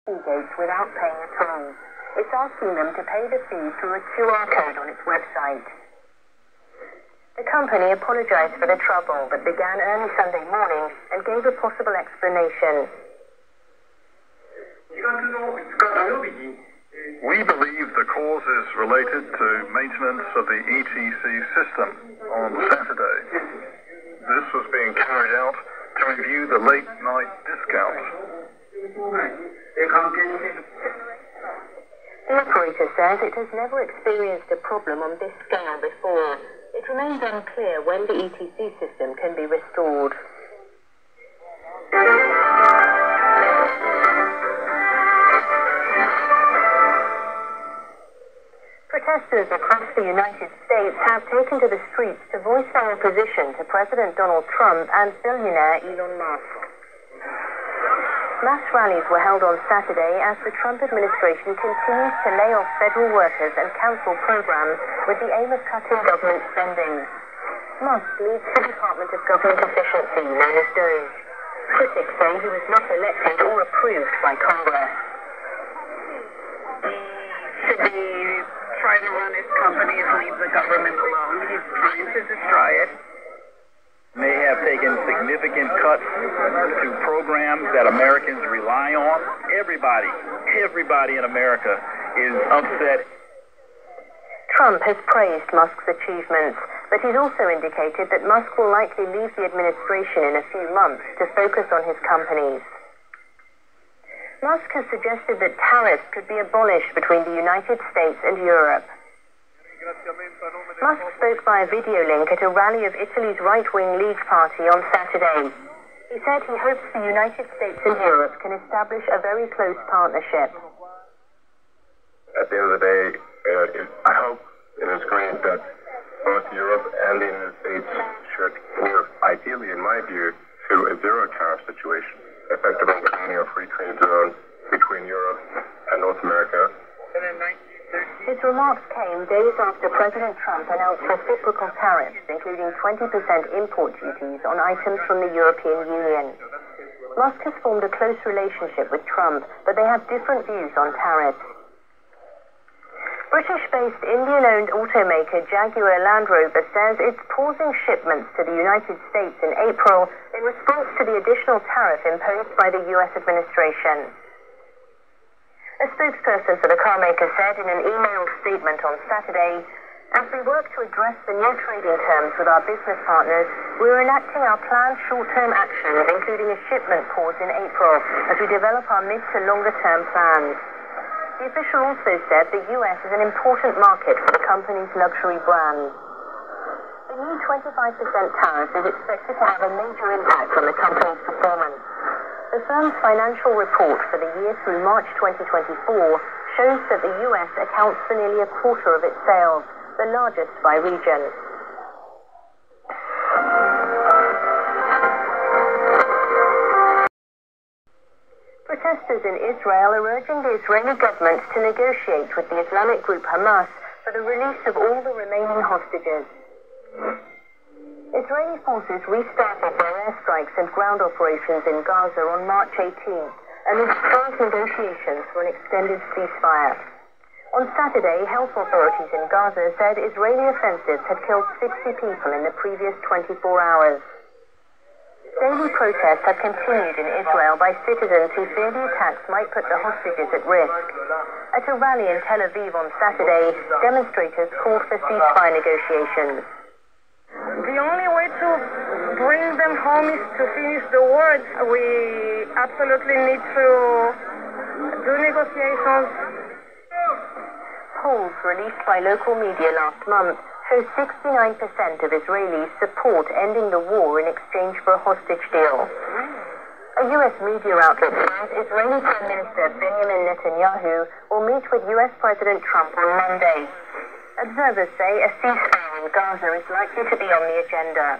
gates without paying a toll. It's asking them to pay the fee through a QR code on its website. The company apologized for the trouble, but began early Sunday morning and gave a possible explanation. We believe the cause is related to maintenance of the ETC system on Saturday. This was being carried out to review the late night discounts. The operator says it has never experienced a problem on this scale before. It remains unclear when the ETC system can be restored. Protesters across the United States have taken to the streets to voice their opposition to President Donald Trump and billionaire Elon Musk. Mass rallies were held on Saturday as the Trump administration continues to lay off federal workers and cancel programs with the aim of cutting government spending. Musk leads the Department of Government Efficiency, known as DOGE. Critics say he was not elected or approved by Congress. Should be try to run his company and leave the government alone. He's trying to destroy it. May have taken significant cuts to programs that Americans rely on. Everybody in America is upset. Trump has praised Musk's achievements, but he's also indicated that Musk will likely leave the administration in a few months to focus on his companies. Musk has suggested that tariffs could be abolished between the United States and Europe. Musk spoke by a video link at a rally of Italy's right-wing League Party on Saturday. He said he hopes the United States and Europe can establish a very close partnership. At the end of the day, I hope it is great that both Europe and the United States should move, ideally in my view, to a zero-tariff situation, effectively creating a free trade zone between Europe and North America. His remarks came days after President Trump announced reciprocal tariffs, including 20% import duties on items from the European Union. Musk has formed a close relationship with Trump, but they have different views on tariffs. British-based Indian-owned automaker Jaguar Land Rover says it's pausing shipments to the United States in April in response to the additional tariff imposed by the U.S. administration. A spokesperson for the carmaker said in an emailed statement on Saturday, "As we work to address the new trading terms with our business partners, we are enacting our planned short-term actions, including a shipment pause in April, as we develop our mid- to longer-term plans." The official also said the U.S. is an important market for the company's luxury brands. The new 25% tariff is expected to have a major impact on the company's performance. The firm's financial report for the year through March 2024 shows that the U.S. accounts for nearly a quarter of its sales, the largest by region. Protesters in Israel are urging the Israeli government to negotiate with the Islamic group Hamas for the release of all the remaining hostages. Israeli forces restarted their airstrikes and ground operations in Gaza on March 18th amid strong negotiations for an extended ceasefire. On Saturday, health authorities in Gaza said Israeli offensives had killed 60 people in the previous 24 hours. Daily protests have continued in Israel by citizens who fear the attacks might put the hostages at risk. At a rally in Tel Aviv on Saturday, demonstrators called for ceasefire negotiations. The only way to bring them home is to finish the war. We absolutely need to do negotiations. Polls released by local media last month show 69% of Israelis support ending the war in exchange for a hostage deal. A U.S. media outlet says Israeli Prime Minister Benjamin Netanyahu will meet with U.S. President Trump on Monday. Observers say a ceasefire in Gaza is likely to be on the agenda.